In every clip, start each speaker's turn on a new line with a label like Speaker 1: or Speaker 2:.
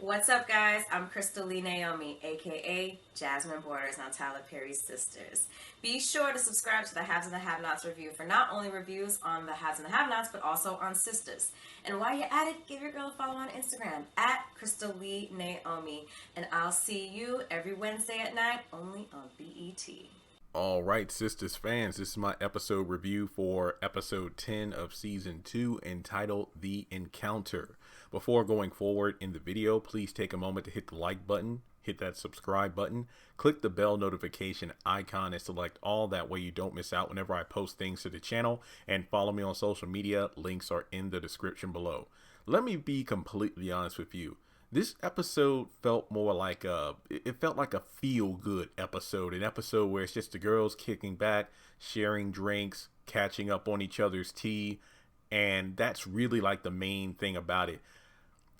Speaker 1: What's up, guys? I'm Crystal Lee Naomi, aka Jasmine Borders on Tyler Perry's Sistas. Be sure to subscribe to the Haves and the Have-Nots review for not only reviews on the Haves and the Have-Nots, but also on Sistas. And while you're at it, give your girl a follow on Instagram at Crystal Lee Naomi. And I'll see you every Wednesday at 9, only on BET.
Speaker 2: All right, Sistas fans, this is my episode review for episode 10 of season 2, entitled The Encounter. Before going forward in the video, please take a moment to hit the like button, hit that subscribe button, click the bell notification icon and select all. That way you don't miss out whenever I post things to the channel, and follow me on social media. Links are in the description below. Let me be completely honest with you. This episode felt more like it felt like a feel-good episode, an episode where it's just the girls kicking back, sharing drinks, catching up on each other's tea, and that's really like the main thing about it.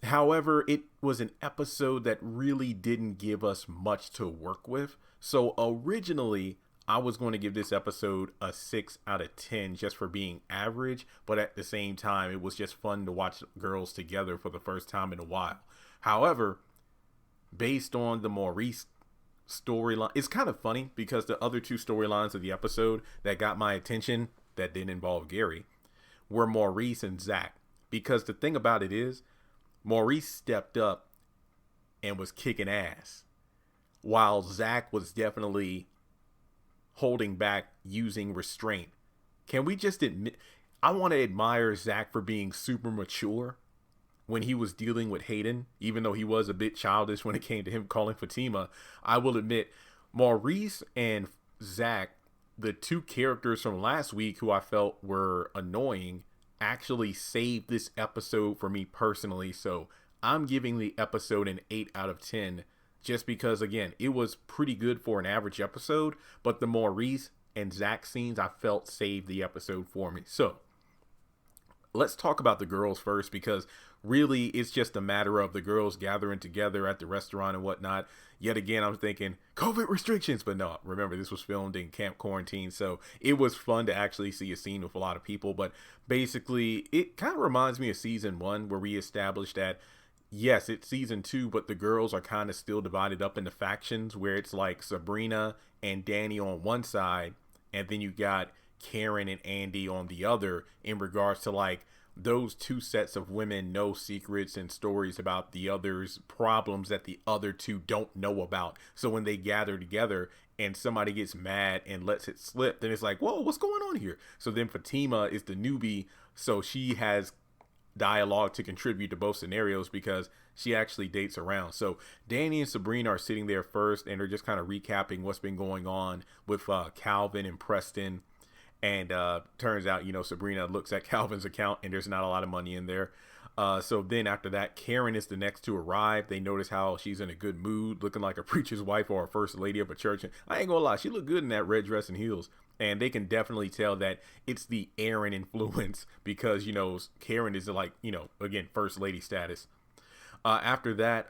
Speaker 2: However, it was an episode that really didn't give us much to work with. So originally, I was going to give this episode a 6 out of 10 just for being average, but at the same time, it was just fun to watch girls together for the first time in a while. However, based on the Maurice storyline, it's kind of funny because the other two storylines of the episode that got my attention that didn't involve Gary were Maurice and Zach. Because the thing about it is, Maurice stepped up and was kicking ass, while Zach was definitely holding back, using restraint. Can we just admit, I want to admire Zach for being super mature when he was dealing with Hayden, even though he was a bit childish when it came to him calling Fatima. I will admit, Maurice and Zach, the two characters from last week who I felt were annoying, actually saved this episode for me personally. So I'm giving the episode an 8 out of 10 just because, again, it was pretty good for an average episode, but the Maurice and Zach scenes I felt saved the episode for me. So let's talk about the girls first, because really it's just a matter of the girls gathering together at the restaurant and whatnot. Yet again, I'm thinking COVID restrictions, but no, remember this was filmed in Camp Quarantine. So it was fun to actually see a scene with a lot of people. But basically it kind of reminds me of season 1, where we established that yes, it's season 2, but the girls are kind of still divided up into factions, where it's like Sabrina and Danny on one side, and then you got Karen and Andy on the other, in regards to like those two sets of women know secrets and stories about the other's problems that the other two don't know about. So when they gather together and somebody gets mad and lets it slip, then it's like, whoa, what's going on here? So then Fatima is the newbie, so she has dialogue to contribute to both scenarios because she actually dates around. So Danny and Sabrina are sitting there first, and they're just kind of recapping what's been going on with Calvin and Preston. And turns out, you know, Sabrina looks at Calvin's account and there's not a lot of money in there. So then after that, Karen is the next to arrive. They notice how she's in a good mood, looking like a preacher's wife or a first lady of a church. And I ain't gonna lie, she looked good in that red dress and heels. And they can definitely tell that it's the Aaron influence, because, you know, Karen is like, you know, again, first lady status. After that,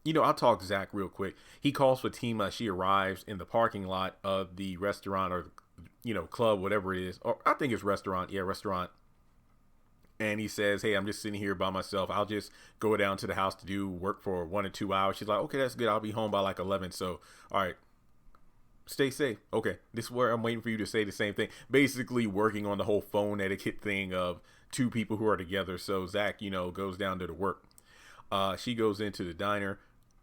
Speaker 2: you know, I'll talk Zach real quick. He calls Fatima. She arrives in the parking lot of the restaurant, or you know, club, whatever it is, or I think it's restaurant. Yeah, restaurant. And he says, hey, I'm just sitting here by myself. I'll just go down to the house to do work for 1 or 2 hours. She's like, okay, that's good. I'll be home by like 11. So, all right, stay safe. Okay, this is where I'm waiting for you to say the same thing. Basically working on the whole phone etiquette thing of two people who are together. So Zach, you know, goes down to the work. She goes into the diner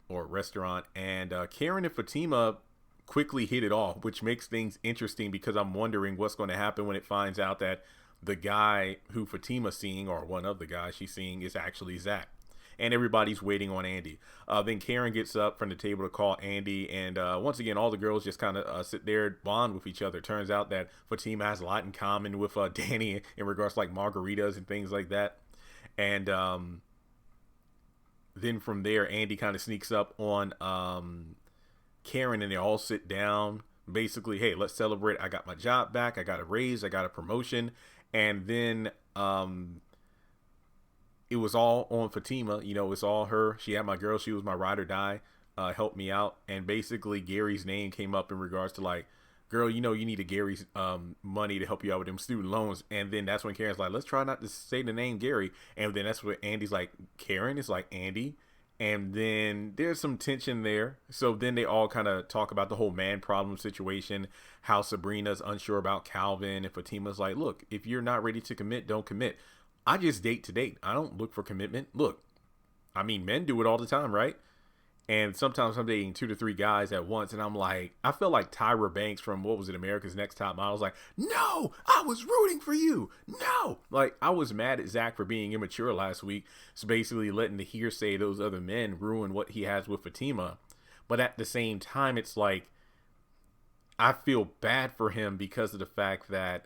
Speaker 2: or restaurant, and Karen and Fatima quickly hit it off, which makes things interesting because I'm wondering what's going to happen when it finds out that the guy who Fatima's seeing, or one of the guys she's seeing, is actually Zach. And everybody's waiting on Andy. Then Karen gets up from the table to call Andy, and once again, all the girls just kind of sit there, bond with each other. Turns out that Fatima has a lot in common with Danny in regards to like margaritas and things like that. And then from there, Andy kind of sneaks up on Karen, and they all sit down. Basically, hey, let's celebrate. I got my job back. I got a raise. I got a promotion. And then it was all on Fatima. You know, it's all her. She had my girl. She was my ride or die. Helped me out. And basically, Gary's name came up in regards to like, girl, you know, you needed Gary's money to help you out with them student loans. And then that's when Karen's like, let's try not to say the name Gary. And then that's what Andy's like, Karen is like Andy. And then there's some tension there. So then they all kind of talk about the whole man problem situation, how Sabrina's unsure about Calvin, and Fatima's like, look, if you're not ready to commit, don't commit. I just date to date. I don't look for commitment. Look, I mean, men do it all the time, right? And sometimes I'm dating 2 to 3 guys at once, and I'm like, I feel like Tyra Banks from, what was it, America's Next Top Model. I was like, no, I was rooting for you. No. Like, I was mad at Zach for being immature last week. So basically letting the hearsay of those other men ruin what he has with Fatima. But at the same time, it's like, I feel bad for him because of the fact that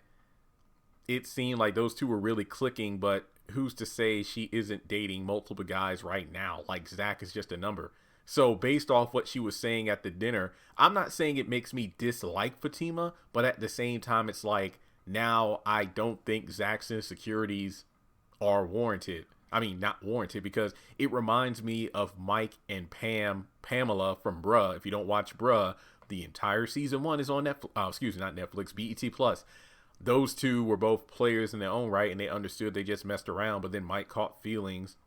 Speaker 2: it seemed like those two were really clicking, but who's to say she isn't dating multiple guys right now? Like, Zach is just a number. So based off what she was saying at the dinner, I'm not saying it makes me dislike Fatima, but at the same time, it's like, now I don't think Zach's insecurities are warranted. I mean, not warranted, because it reminds me of Mike and Pamela from Bruh. If you don't watch Bruh, the entire season 1 is on Netflix. Not Netflix, BET Plus. Those two were both players in their own right, and they understood they just messed around, but then Mike caught feelings.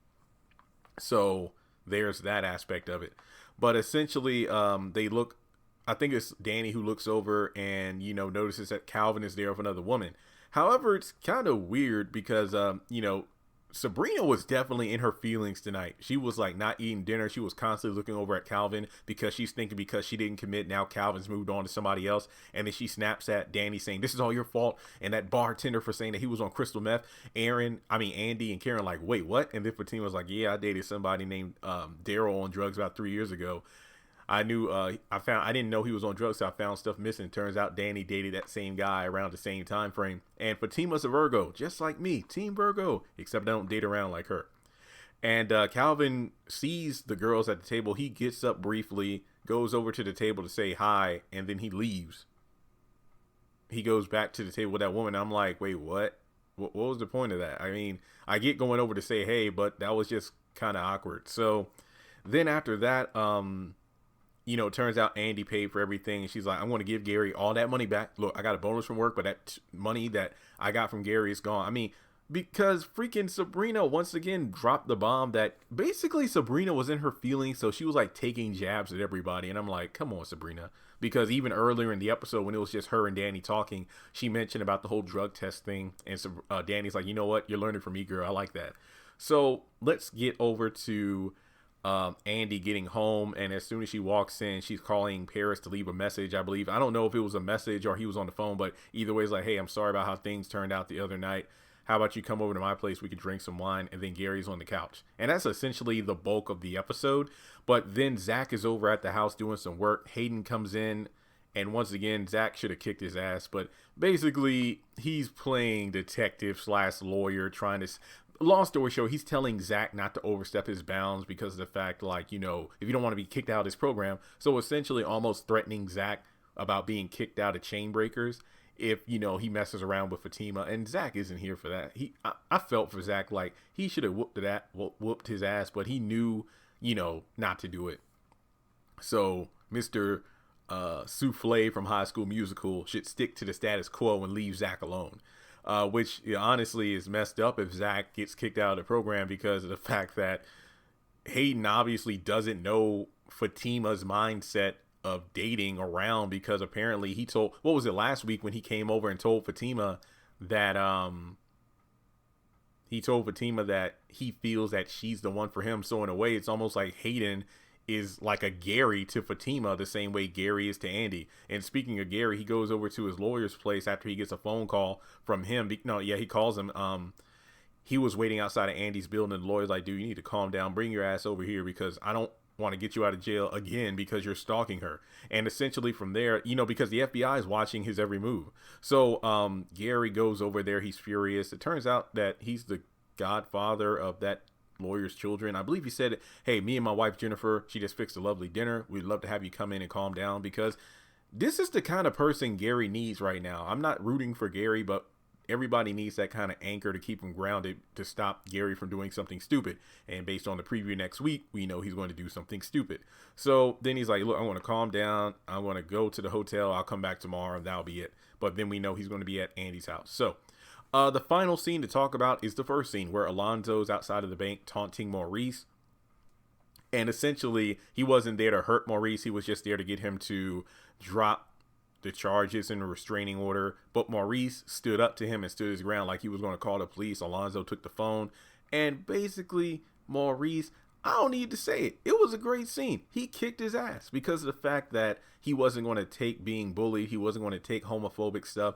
Speaker 2: So there's that aspect of it. But essentially, they look, I think it's Danny who looks over and, you know, notices that Calvin is there with another woman. However, it's kind of weird because, you know, Sabrina was definitely in her feelings tonight. She was like not eating dinner. She was constantly looking over at Calvin because she's thinking because she didn't commit, now Calvin's moved on to somebody else. And then she snaps at Danny saying, this is all your fault. And that bartender for saying that he was on crystal meth. Andy and Karen like, wait, what? And then Fatima was like, yeah, I dated somebody named Daryl on drugs about 3 years ago. I didn't know he was on drugs, so I found stuff missing. Turns out Danny dated that same guy around the same time frame. And Fatima's a Virgo, just like me, Team Virgo, except I don't date around like her. And Calvin sees the girls at the table. He gets up briefly, goes over to the table to say hi, and then he leaves. He goes back to the table with that woman. I'm like, wait, what? What was the point of that? I mean, I get going over to say hey, but that was just kind of awkward. So then after that, you know, it turns out Andy paid for everything. And she's like, I'm going to give Gary all that money back. Look, I got a bonus from work, but that money that I got from Gary is gone. I mean, because freaking Sabrina once again dropped the bomb that basically Sabrina was in her feelings. So she was like taking jabs at everybody. And I'm like, come on, Sabrina. Because even earlier in the episode, when it was just her and Danny talking, she mentioned about the whole drug test thing. And so Danny's like, you know what? You're learning from me, girl. I like that. So let's get over to Andy getting home, and as soon as she walks in, she's calling Paris to leave a message, I believe. I don't know if it was a message or he was on the phone, but either way, it's like, hey, I'm sorry about how things turned out the other night. How about you come over to my place? We could drink some wine. And then Gary's on the couch. And that's essentially the bulk of the episode. But then Zach is over at the house doing some work. Hayden comes in. And once again, Zach should have kicked his ass. But basically, he's playing detective / lawyer, trying to... Long story short, he's telling Zach not to overstep his bounds because of the fact, like, you know, if you don't want to be kicked out of this program. So essentially almost threatening Zach about being kicked out of Chain Breakers if, you know, he messes around with Fatima. And Zach isn't here for that. I felt for Zach like he should have whooped his ass, but he knew, you know, not to do it. So Mr. Souffle from High School Musical should stick to the status quo and leave Zach alone. Which honestly is messed up if Zach gets kicked out of the program because of the fact that Hayden obviously doesn't know Fatima's mindset of dating around, because apparently he told, what was it, last week when he came over and told Fatima that he feels that she's the one for him. So in a way, it's almost like Hayden is like a Gary to Fatima the same way Gary is to Andy. And speaking of Gary, he goes over to his lawyer's place after he gets a phone call from him. He calls him. He was waiting outside of Andy's building, and the lawyer's like, dude, you need to calm down. Bring your ass over here because I don't want to get you out of jail again because you're stalking her. And essentially from there, you know, because the FBI is watching his every move. So Gary goes over there. He's furious. It turns out that he's the godfather of that lawyer's children. I believe he said, hey, me and my wife Jennifer, she just fixed a lovely dinner. We'd love to have you come in and calm down, because this is the kind of person Gary needs right now. I'm not rooting for Gary, but everybody needs that kind of anchor to keep him grounded, to stop Gary from doing something stupid. And based on the preview next week, we know he's going to do something stupid. So then he's like, look, I want to calm down. I want to go to the hotel. I'll come back tomorrow and that'll be it. But then we know he's going to be at Andy's house. So the final scene to talk about is the first scene where Alonzo's outside of the bank taunting Maurice. And essentially, he wasn't there to hurt Maurice. He was just there to get him to drop the charges in a restraining order. But Maurice stood up to him and stood his ground like he was going to call the police. Alonzo took the phone. And basically, Maurice, I don't need to say it, it was a great scene. He kicked his ass because of the fact that he wasn't going to take being bullied. He wasn't going to take homophobic stuff.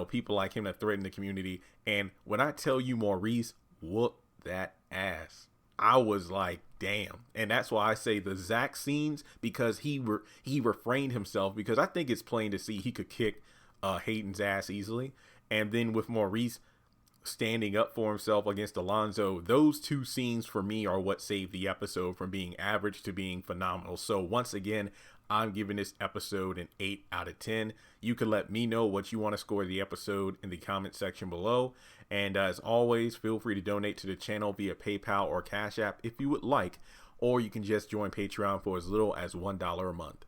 Speaker 2: People like him that threaten the community. And when I tell you Maurice whooped that ass, I was like, damn. And that's why I say the Zach scenes, because he refrained himself, because I think it's plain to see he could kick Hayden's ass easily. And then with Maurice standing up for himself against Alonzo, those two scenes for me are what saved the episode from being average to being phenomenal. So once again, I'm giving this episode an 8 out of 10. You can let me know what you want to score the episode in the comment section below. And as always, feel free to donate to the channel via PayPal or Cash App if you would like, or you can just join Patreon for as little as $1 a month.